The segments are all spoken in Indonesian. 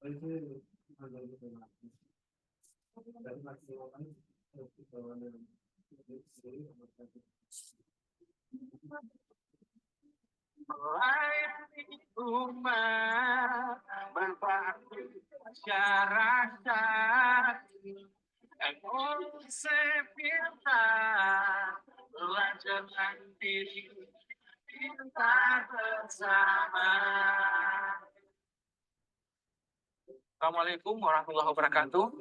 Melayani umat berbakti masyarakat, emosi pintar belajar mandiri kita bersama. Assalamualaikum warahmatullahi wabarakatuh.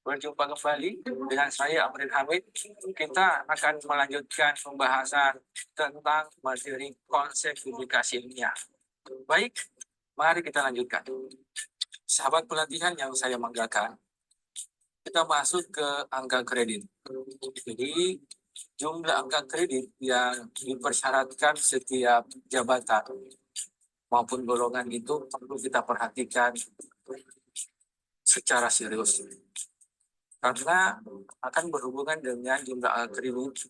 Berjumpa kembali dengan saya Amrin Hamid. Kita akan melanjutkan pembahasan tentang materi konsep publikasi ilmiah. Baik, mari kita lanjutkan. Sahabat pelatihan yang saya banggakan, kita masuk ke angka kredit. Jadi, jumlah angka kredit yang dipersyaratkan setiap jabatan maupun golongan itu perlu kita perhatikan secara serius. Karena akan berhubungan dengan jumlah kredit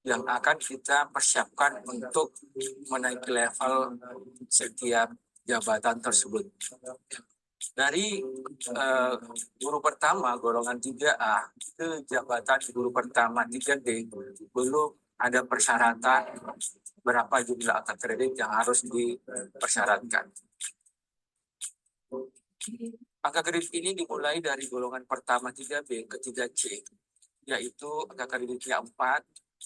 yang akan kita persiapkan untuk menaiki level setiap jabatan tersebut. Dari guru pertama golongan 3A ke jabatan guru pertama 3D belum ada persyaratan berapa jumlah angka kredit yang harus dipersyaratkan. Angka kredit ini dimulai dari golongan pertama 3B ke 3C, yaitu angka kreditnya 4,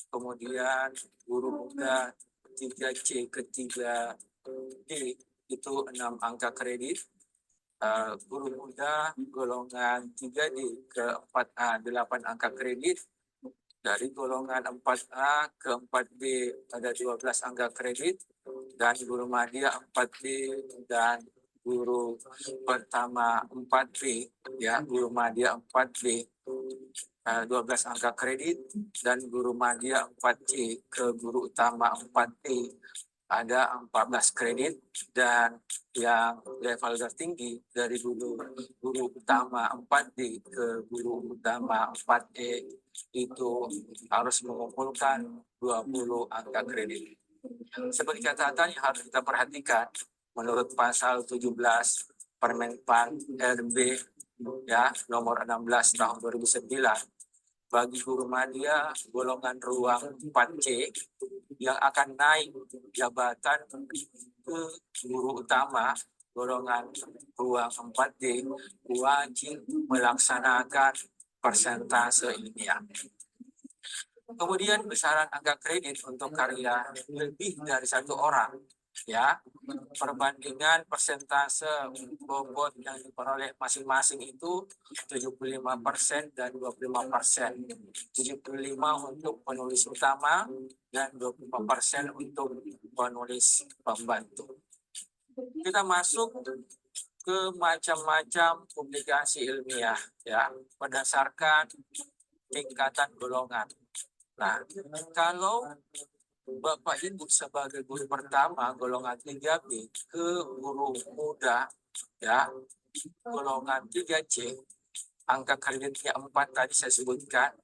kemudian guru muda 3C ke 3D itu 6 angka kredit, guru muda golongan 3D ke 4A 8 angka kredit, dari golongan 4A ke 4B ada 12 angka kredit, dan guru media 4B dan guru pertama 4B, ya, guru media 4B 12 angka kredit, dan guru media 4C ke guru utama 4B ada 14 kredit, dan yang level tertinggi dari guru utama 4D ke guru utama 4E itu harus mengumpulkan 20 angka kredit. Sebagai catatan yang harus kita perhatikan, menurut pasal 17 Permenpan RB ya nomor 16 tahun 2009, bagi guru media golongan ruang 4C yang akan naik jabatan ke guru utama golongan ruang 4D wajib melaksanakan persentase ilmiah. Kemudian besaran angka kredit untuk karya lebih dari 1 orang, ya, perbandingan persentase bobot yang diperoleh masing-masing itu 75% dan 25%. 75 untuk penulis utama dan 25% untuk penulis pembantu. Kita masuk ke macam-macam publikasi ilmiah, ya, berdasarkan tingkatan golongan. Nah, kalau Bapak Ibu sebagai guru pertama golongan 3B ke guru muda, ya, golongan 3C, angka kreditnya 4 tadi saya sebutkan.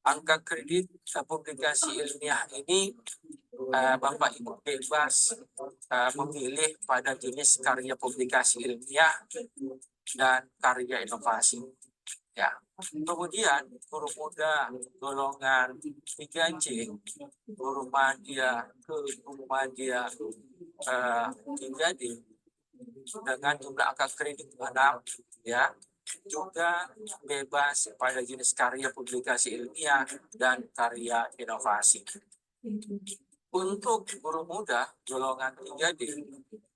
Angka kredit publikasi ilmiah ini Bapak Ibu bebas memilih pada jenis karya publikasi ilmiah dan karya inovasi. Ya, kemudian guru muda golongan 3C, guru media ke guru media 3D dengan jumlah angka kredit 6, ya, juga bebas pada jenis karya publikasi ilmiah dan karya inovasi. Untuk guru muda golongan 3D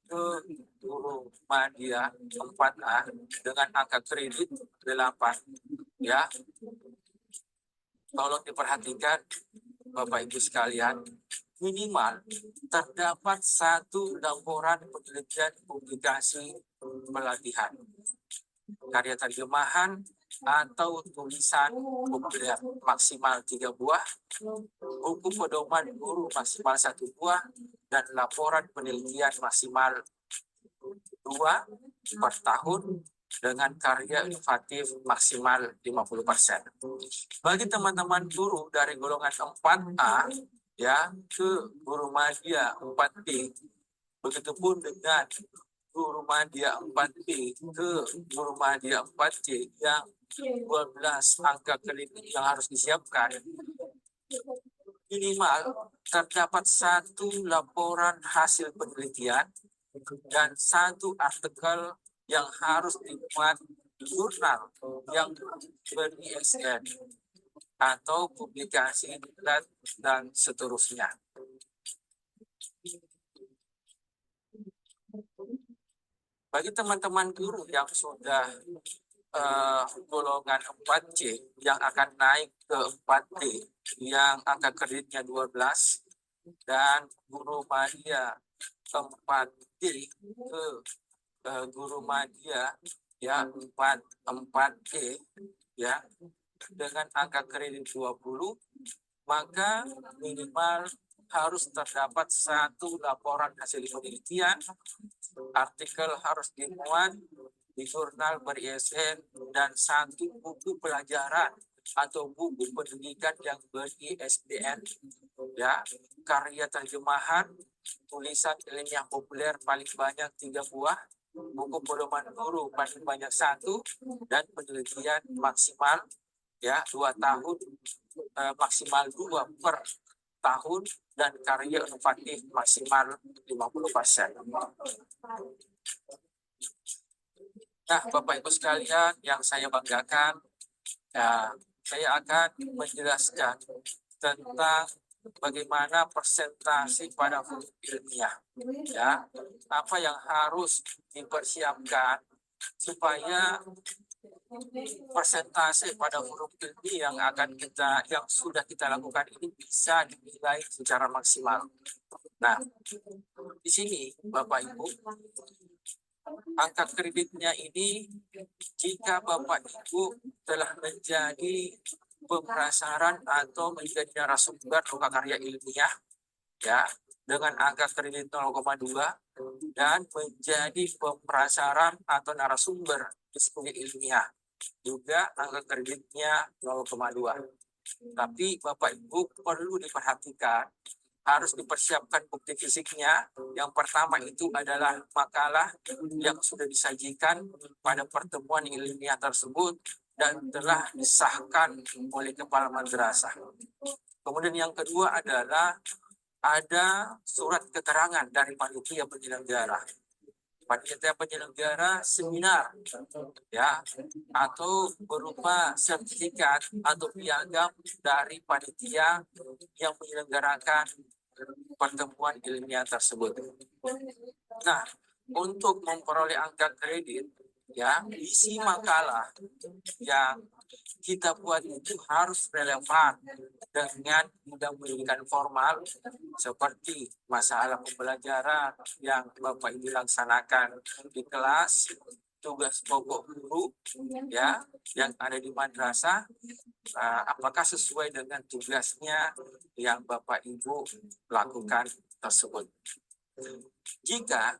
ke guru media 4A dengan angka kredit 8, ya. Tolong diperhatikan Bapak Ibu sekalian, minimal terdapat 1 laporan penelitian publikasi pelatihan, karya terjemahan atau tulisan populer maksimal 3 buah, buku pedoman guru maksimal 1 buah, dan laporan penelitian maksimal 2 per tahun dengan karya inovatif maksimal 50%. Bagi teman-teman guru dari golongan 4A, ya, ke guru media 4B, begitupun dengan guru media 4B ke guru media 4C yang 12 angka kredit yang harus disiapkan, minimal terdapat satu laporan hasil penelitian dan satu artikel yang harus dimuat di jurnal yang ber-ISN atau publikasi dan seterusnya. Bagi teman-teman guru yang sudah golongan 4C yang akan naik ke 4D yang angka kreditnya 12 dan guru media 4D ke guru media ya 4D ya dengan angka kredit 20, maka minimal harus terdapat satu laporan hasil penelitian, artikel harus dimuat di jurnal ber-ISN, dan satu buku pelajaran atau buku pendidikan yang ber-ISBN, ya, karya terjemahan, tulisan ilmiah populer paling banyak 3 buah, buku pedoman guru paling banyak 1, dan penelitian maksimal ya 2 tahun, maksimal 2 per tahun, dan karya inovatif maksimal 50%. Nah, Bapak Ibu sekalian yang saya banggakan, ya, saya akan menjelaskan tentang bagaimana presentasi pada huruf ilmiah, ya, apa yang harus dipersiapkan supaya presentasi pada huruf ilmiah yang sudah kita lakukan ini bisa dinilai secara maksimal. Nah, di sini Bapak Ibu, angka kreditnya ini jika Bapak Ibu telah menjadi pemprasaran atau menjadi narasumber karya ilmiah ya dengan angka kredit 0,2 dan menjadi pemprasaran atau narasumber diskusi ilmiah juga angka kreditnya 0,2. Tapi Bapak Ibu perlu diperhatikan, harus dipersiapkan bukti fisiknya. Yang pertama itu adalah makalah yang sudah disajikan pada pertemuan ilmiah tersebut dan telah disahkan oleh kepala madrasah. Kemudian yang kedua adalah ada surat keterangan dari panitia penyelenggara. Panitia penyelenggara seminar ya atau berupa sertifikat atau piagam dari panitia yang menyelenggarakan pertemuan ilmiah tersebut. Nah, untuk memperoleh angka kredit ya isi makalah yang kita buat itu harus relevan dengan bidang pendidikan formal seperti masalah pembelajaran yang Bapak Ibu laksanakan di kelas, tugas pokok guru ya yang ada di madrasah, apakah sesuai dengan tugasnya yang Bapak Ibu lakukan tersebut. Jika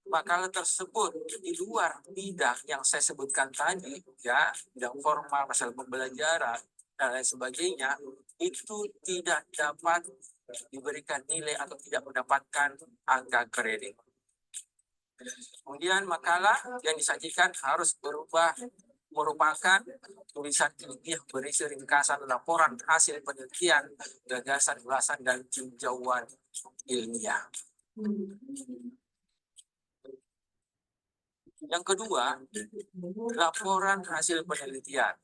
makalah tersebut di luar bidang yang saya sebutkan tadi, ya, bidang formal, masalah pembelajaran, dan lain sebagainya, itu tidak dapat diberikan nilai atau tidak mendapatkan angka kredit. Kemudian makalah yang disajikan harus merupakan tulisan ilmiah berisi ringkasan laporan hasil penelitian, gagasan, ulasan, dan tinjauan ilmiah. Yang kedua, laporan hasil penelitian.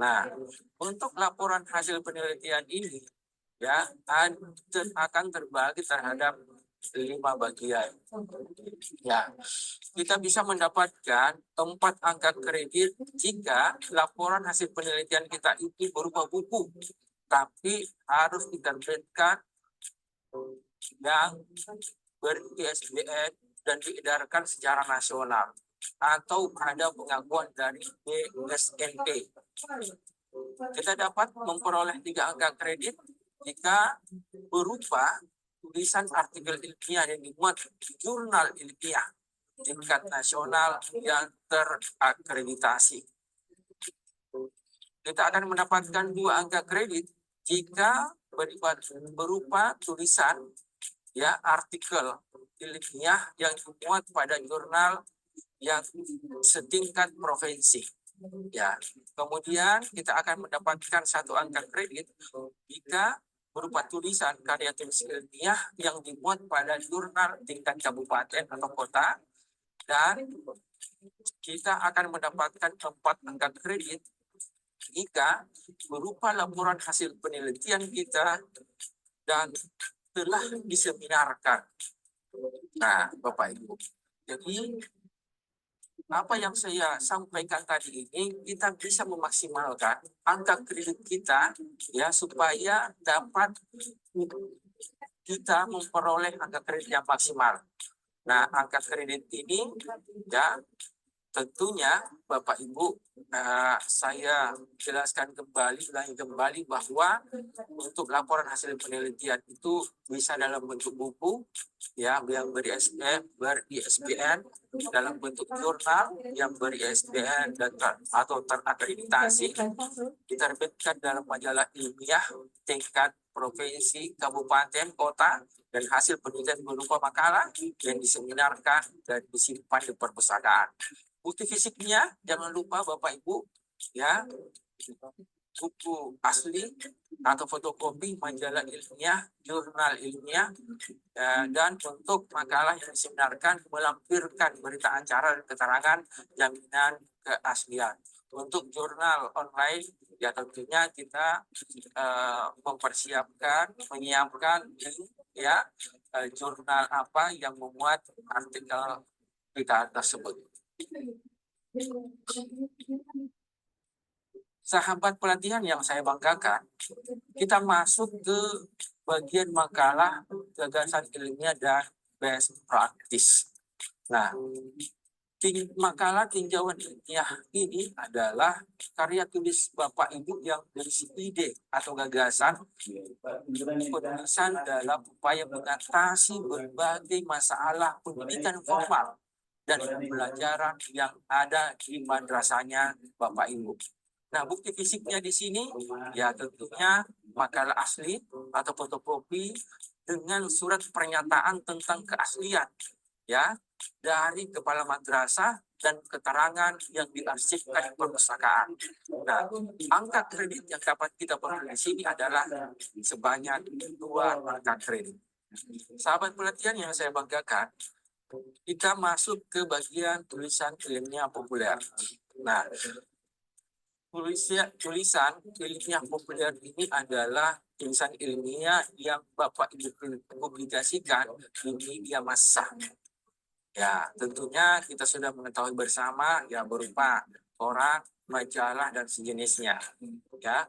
Nah, untuk laporan hasil penelitian ini ya akan terbagi terhadap 5 bagian. Ya, kita bisa mendapatkan 4 angka kredit jika laporan hasil penelitian kita itu berupa buku, tapi harus diterbitkan yang ber-ISBN dan diedarkan secara nasional atau ada pengakuan dari BSNP. Kita dapat memperoleh 3 angka kredit jika berupa tulisan artikel ilmiah yang dimuat di jurnal ilmiah tingkat nasional yang terakreditasi. Kita akan mendapatkan 2 angka kredit jika berupa tulisan ya artikel ilmiah yang dimuat pada jurnal yang setingkat provinsi. Ya, kemudian kita akan mendapatkan satu angka kredit jika berupa tulisan karya tulis ilmiah yang dimuat pada jurnal tingkat kabupaten atau kota, dan kita akan mendapatkan 4 angka kredit jika berupa laporan hasil penelitian kita dan telah diseminarkan. Nah, Bapak Ibu, jadi apa yang saya sampaikan tadi ini kita bisa memaksimalkan angka kredit kita ya supaya dapat kita memperoleh angka kredit yang maksimal. Nah, angka kredit ini ya tentunya Bapak Ibu, saya jelaskan kembali bahwa untuk laporan hasil penelitian itu bisa dalam bentuk buku ya yang ber-ISBN, dalam bentuk jurnal yang ber-ISBN dan atau terakreditasi, diterbitkan dalam majalah ilmiah tingkat provinsi, kabupaten, kota, dan hasil penelitian berupa makalah yang diseminarkan dan disimpan di perpustakaan. Bukti fisiknya jangan lupa Bapak Ibu ya, buku asli atau fotokopi majalah ilmiah, jurnal ilmiah, dan untuk makalah yang diseminarkan melampirkan berita acara dan keterangan jaminan keaslian. Untuk jurnal online ya tentunya kita menyiapkan ya jurnal apa yang memuat artikel kita tersebut. Sahabat pelatihan yang saya banggakan, kita masuk ke bagian makalah, gagasan ilmiah, dan best practice. Nah, makalah tinjauan ilmiah ini adalah karya tulis Bapak Ibu yang berisi ide atau gagasan penulisan dalam upaya mengatasi berbagai masalah pendidikan formal dan pembelajaran yang ada di madrasahnya Bapak Ibu. Nah, bukti fisiknya di sini ya tentunya makalah asli atau fotokopi dengan surat pernyataan tentang keaslian ya dari kepala madrasah dan keterangan yang diarsipkan di perpustakaan. Nah, angka kredit yang dapat kita peroleh di sini adalah sebanyak 2 angka kredit. Sahabat pelatihan yang saya banggakan, kita masuk ke bagian tulisan ilmiah populer. Nah, tulisan ilmiah populer ini adalah tulisan ilmiah yang Bapak Ibu publikasikan di media massa. Ya, tentunya kita sudah mengetahui bersama ya berupa koran, majalah, dan sejenisnya. Ya,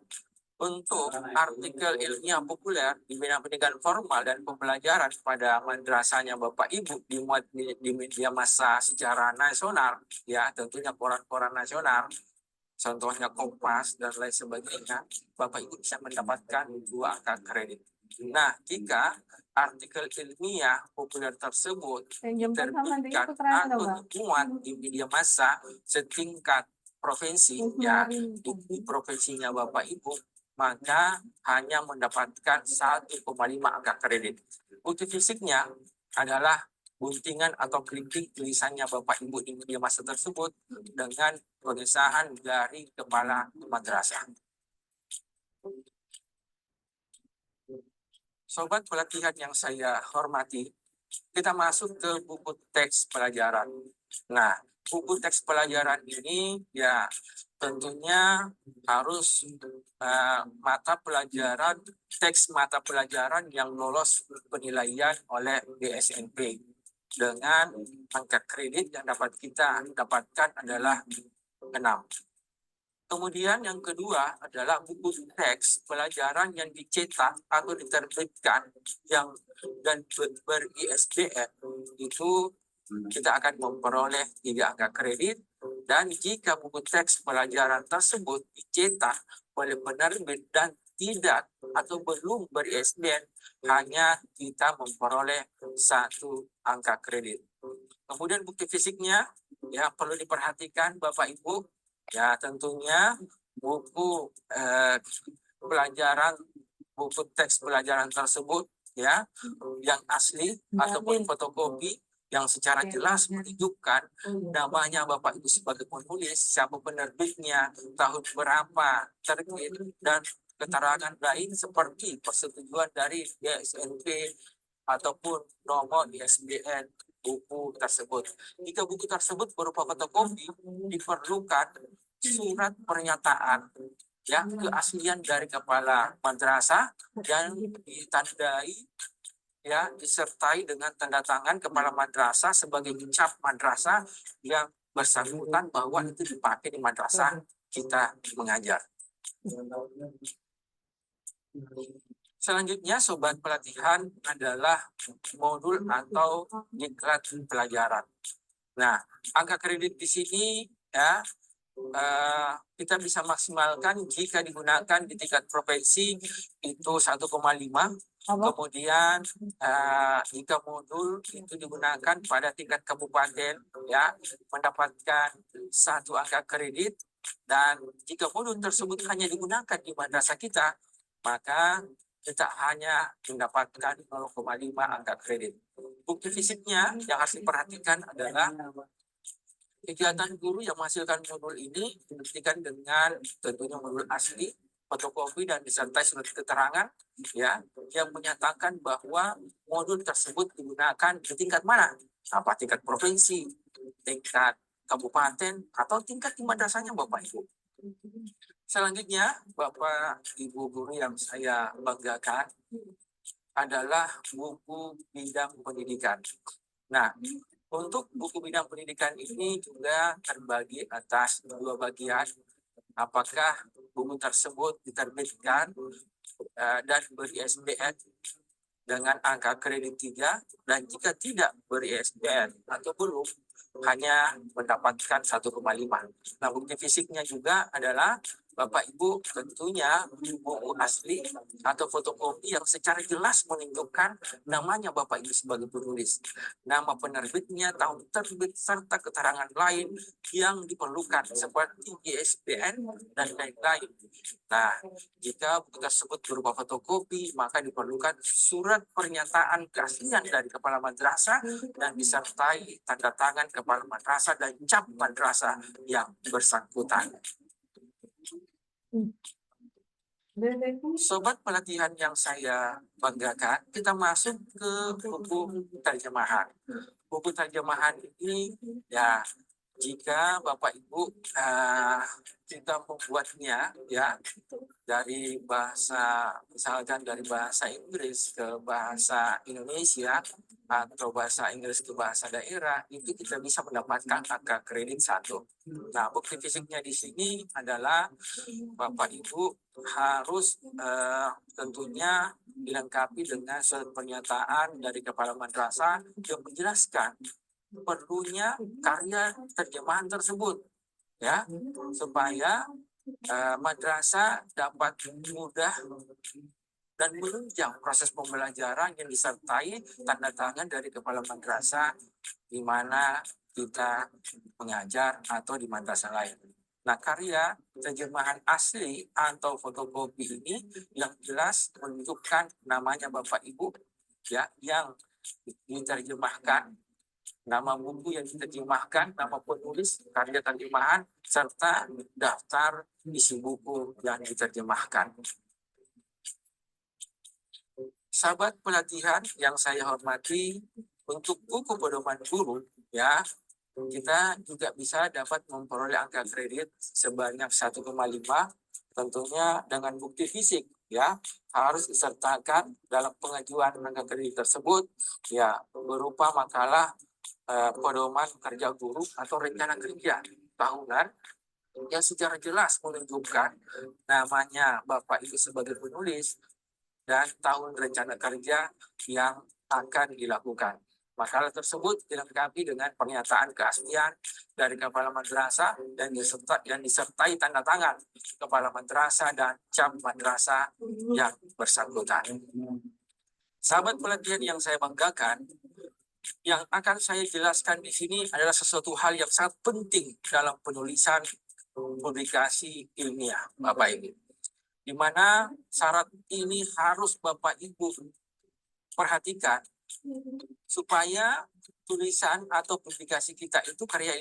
untuk artikel ilmiah populer di bidang pendidikan formal dan pembelajaran pada madrasahnya Bapak Ibu dimuat di media massa secara nasional, ya tentunya koran-koran nasional, contohnya Kompas dan lain sebagainya, Bapak Ibu bisa mendapatkan 2 angka kredit. Nah, jika artikel ilmiah populer tersebut terbitkan atau dimuat di media massa setingkat provinsi, ya di provinsinya Bapak Ibu, maka hanya mendapatkan 1,5 angka kredit. Bukti fisiknya adalah guntingan atau clipping tulisannya Bapak Ibu di media massa tersebut dengan pengesahan dari kepala madrasah. Sobat pelatihan yang saya hormati, kita masuk ke buku teks pelajaran. Nah, buku teks pelajaran ini ya tentunya harus teks mata pelajaran yang lolos penilaian oleh BSNP dengan angka kredit yang dapat kita dapatkan adalah 6. Kemudian yang kedua adalah buku teks pelajaran yang dicetak atau diterbitkan yang dan ber-ISBN, itu kita akan memperoleh 3 angka kredit, dan jika buku teks pelajaran tersebut dicetak oleh penerbit dan tidak atau belum ber-ISBN, hanya kita memperoleh 1 angka kredit. Kemudian bukti fisiknya ya perlu diperhatikan Bapak Ibu. Ya tentunya buku teks pelajaran tersebut ya, yang asli ataupun fotokopi yang secara jelas menunjukkan namanya Bapak Ibu sebagai penulis, siapa penerbitnya, tahun berapa terbit, dan keterangan lain seperti persetujuan dari DSNP ataupun nomor ISBN buku tersebut. Jika buku tersebut berupa fotokopi, diperlukan surat pernyataan ya keaslian dari kepala madrasah yang ditandai ya disertai dengan tanda tangan kepala madrasah sebagai cap madrasah yang bersangkutan bahwa itu dipakai di madrasah kita mengajar. Selanjutnya, sobat pelatihan adalah modul atau diklat pelajaran. Nah, angka kredit di sini ya kita bisa maksimalkan jika digunakan di tingkat provinsi itu 1,5. Kemudian jika modul itu digunakan pada tingkat kabupaten ya mendapatkan 1 angka kredit, dan jika modul tersebut hanya digunakan di madrasah kita, maka kita hanya mendapatkan 0,5 angka kredit. Bukti fisiknya yang harus diperhatikan adalah kegiatan guru yang menghasilkan modul ini dibuktikan dengan tentunya modul asli, fotokopi, dan disertai surat keterangan ya yang menyatakan bahwa modul tersebut digunakan di tingkat mana? Apa tingkat provinsi, tingkat kabupaten, atau tingkat di madrasahnya Bapak Ibu. Selanjutnya, Bapak Ibu guru yang saya banggakan adalah buku bidang pendidikan. Nah, untuk buku bidang pendidikan ini juga terbagi atas 2 bagian. Apakah buku tersebut diterbitkan dan ber-ISBN dengan angka kredit 3, dan jika tidak ber-ISBN atau belum, hanya mendapatkan 1,5. Nah, bukti fisiknya juga adalah Bapak Ibu tentunya buku asli atau fotokopi yang secara jelas menunjukkan namanya Bapak Ibu sebagai penulis, nama penerbitnya, tahun terbit, serta keterangan lain yang diperlukan seperti ISBN dan lain-lain. Nah, jika buku tersebut berupa fotokopi, maka diperlukan surat pernyataan keaslian dari kepala madrasah dan disertai tanda tangan kepala madrasah dan cap madrasah yang bersangkutan. Sobat pelatihan yang saya banggakan, kita masuk ke buku terjemahan. Buku terjemahan ini ya jika Bapak Ibu kita membuatnya ya dari bahasa, misalkan dari bahasa Inggris ke bahasa Indonesia atau bahasa Inggris ke bahasa daerah, itu kita bisa mendapatkan angka kredit 1. Nah, bukti fisiknya di sini adalah Bapak Ibu harus tentunya dilengkapi dengan surat pernyataan dari kepala madrasah yang menjelaskan perlunya karya terjemahan tersebut ya supaya madrasah dapat mudah dan menunjang proses pembelajaran yang disertai tanda tangan dari kepala madrasah di mana kita mengajar atau di madrasah lain. Nah, karya terjemahan asli atau fotokopi ini yang jelas menunjukkan namanya Bapak Ibu ya yang diterjemahkan, nama buku yang diterjemahkan, nama penulis, karya terjemahan, serta daftar isi buku yang diterjemahkan. Sahabat pelatihan yang saya hormati, untuk buku pedoman guru, ya, kita juga bisa dapat memperoleh angka kredit sebanyak 1,5, tentunya dengan bukti fisik, ya, harus disertakan dalam pengajuan angka kredit tersebut, ya, berupa makalah pedoman kerja guru atau rencana kerja tahunan yang secara jelas menunjukkan namanya Bapak Ibu sebagai penulis dan tahun rencana kerja yang akan dilakukan. Makalah tersebut dilengkapi dengan pernyataan keaslian dari kepala madrasah dan disertai tanda tangan kepala madrasah dan cap madrasah yang bersangkutan. Sahabat pelatihan yang saya banggakan, yang akan saya jelaskan di sini adalah sesuatu hal yang sangat penting dalam penulisan publikasi ilmiah, Bapak Ibu. Di mana syarat ini harus Bapak Ibu perhatikan supaya tulisan atau publikasi kita itu karya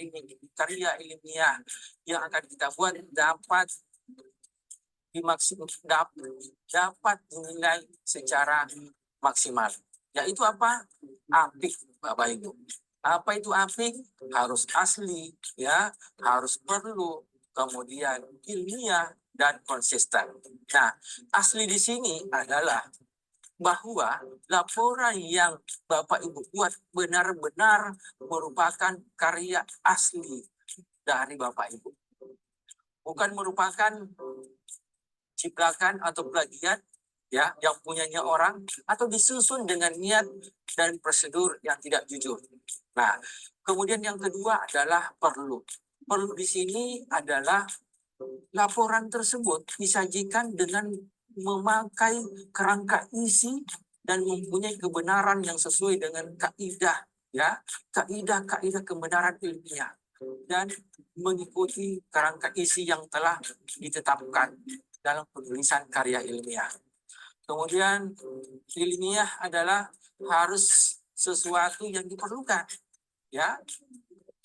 ilmiah yang akan kita buat dapat dapat dinilai secara maksimal. Yaitu apa? Apik, Bapak Ibu. Apa itu apik? Harus asli, ya, harus perlu, kemudian ilmiah dan konsisten. Nah, asli di sini adalah bahwa laporan yang Bapak Ibu buat benar-benar merupakan karya asli dari Bapak Ibu. Bukan merupakan ciplakan atau plagiat ya yang punyanya orang atau disusun dengan niat dan prosedur yang tidak jujur. Nah, kemudian yang kedua adalah perlu. Perlu di sini adalah laporan tersebut disajikan dengan memakai kerangka isi dan mempunyai kebenaran yang sesuai dengan kaidah, ya, kaidah kebenaran ilmiah dan mengikuti kerangka isi yang telah ditetapkan dalam penulisan karya ilmiah. Kemudian ilmiah adalah harus sesuatu yang diperlukan, ya.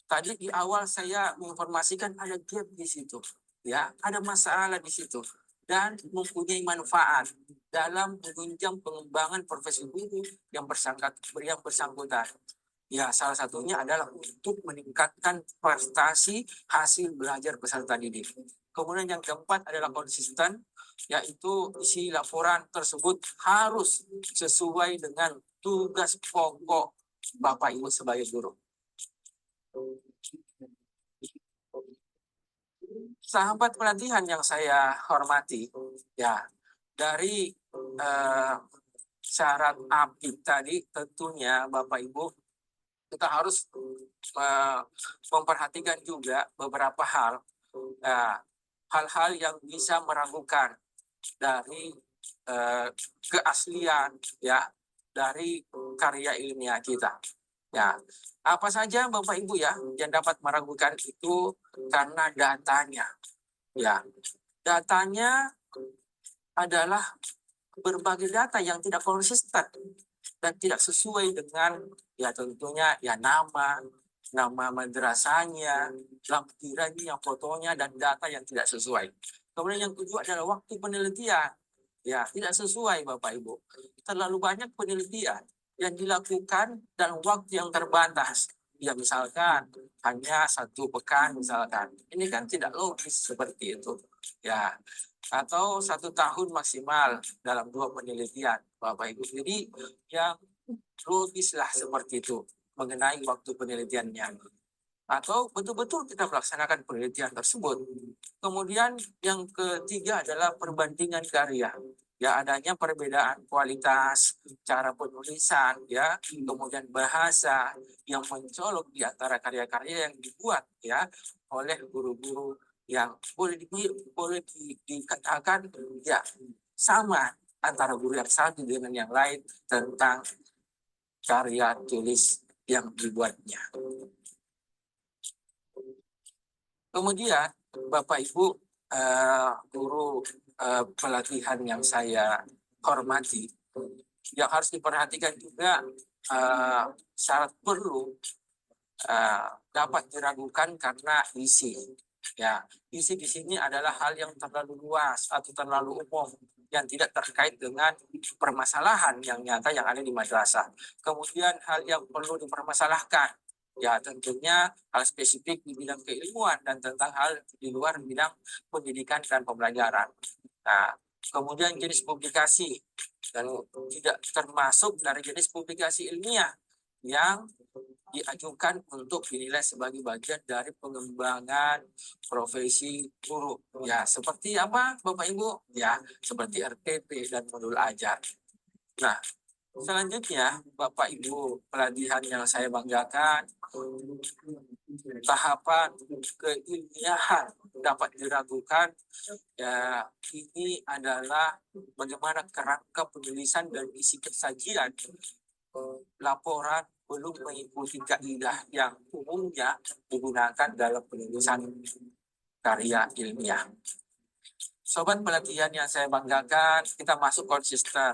Tadi di awal saya menginformasikan ada gap di situ, ya, ada masalah di situ dan mempunyai manfaat dalam menunjang pengembangan profesi guru yang bersangkutan. Ya, salah satunya adalah untuk meningkatkan prestasi hasil belajar peserta didik. Kemudian yang keempat adalah konsisten, yaitu isi laporan tersebut harus sesuai dengan tugas pokok Bapak Ibu sebagai guru. Sahabat pelatihan yang saya hormati, ya, dari syarat apik tadi tentunya Bapak Ibu kita harus memperhatikan juga beberapa hal, hal-hal yang bisa meragukan dari keaslian, ya, dari karya ilmiah kita. Ya, apa saja Bapak Ibu ya yang dapat meragukan itu karena datanya. Ya, datanya adalah berbagai data yang tidak konsisten dan tidak sesuai dengan ya tentunya ya nama madrasahnya, lampirannya, fotonya dan data yang tidak sesuai. Kemudian yang kedua adalah waktu penelitian. Ya, tidak sesuai Bapak Ibu. Terlalu banyak penelitian yang dilakukan dalam waktu yang terbatas. Ya misalkan hanya 1 pekan misalkan. Ini kan tidak logis seperti itu. Ya, atau 1 tahun maksimal dalam 2 penelitian Bapak Ibu. Jadi yang logislah seperti itu mengenai waktu penelitiannya. Atau betul-betul kita melaksanakan penelitian tersebut. Kemudian yang ketiga adalah perbandingan karya. Ya, adanya perbedaan kualitas, cara penulisan, ya, kemudian bahasa yang mencolok di antara karya-karya yang dibuat ya oleh guru-guru yang boleh dikatakan ya sama antara guru yang satu dengan yang lain tentang karya tulis yang dibuatnya. Kemudian Bapak Ibu guru pelatihan yang saya hormati, yang harus diperhatikan juga syarat perlu dapat diragukan karena isi. Ya, isi di sini adalah hal yang terlalu luas atau terlalu umum yang tidak terkait dengan permasalahan yang nyata yang ada di madrasah. Kemudian hal yang perlu dipermasalahkan, ya tentunya hal spesifik di bidang keilmuan dan tentang hal di luar bidang pendidikan dan pembelajaran. Nah, kemudian jenis publikasi dan tidak termasuk dari jenis publikasi ilmiah yang diajukan untuk dinilai sebagai bagian dari pengembangan profesi guru. Ya, seperti apa Bapak Ibu? Ya, seperti RPP dan modul ajar. Nah, selanjutnya Bapak Ibu pelatihan yang saya banggakan, tahapan keilmiahan dapat diragukan. Ya, ini adalah bagaimana kerangka penulisan dan isi kesajian laporan belum mengikuti kaidah yang umumnya digunakan dalam penulisan karya ilmiah. Sobat pelatihan yang saya banggakan, kita masuk konsisten.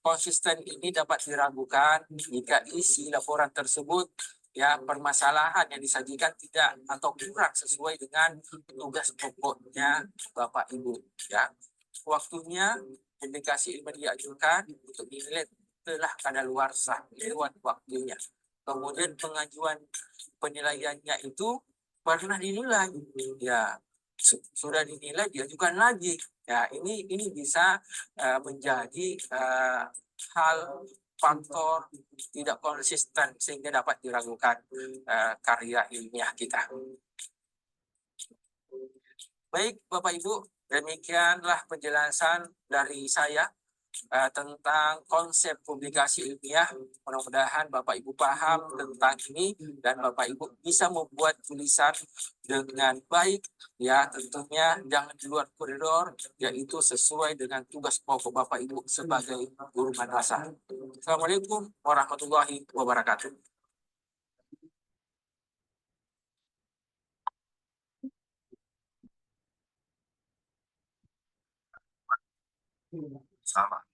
konsisten ini dapat diragukan jika isi laporan tersebut ya permasalahan yang disajikan tidak atau kurang sesuai dengan tugas pokoknya Bapak Ibu ya. Waktunya publikasi ini diajukan untuk dinilai telah kadaluarsa lewat waktunya. Kemudian pengajuan penilaiannya itu pernah dinilai ya, sudah dinilai diajukan lagi ya. Ini bisa menjadi hal faktor tidak konsisten sehingga dapat diragukan karya ilmiah kita. Baik Bapak Ibu, demikianlah penjelasan dari saya tentang konsep publikasi ilmiah. Mudah-mudahan Bapak Ibu paham tentang ini dan Bapak Ibu bisa membuat tulisan dengan baik ya, tentunya jangan di luar koridor, yaitu sesuai dengan tugas pokok Bapak Ibu sebagai guru madrasah. Assalamualaikum warahmatullahi wabarakatuh. Sama.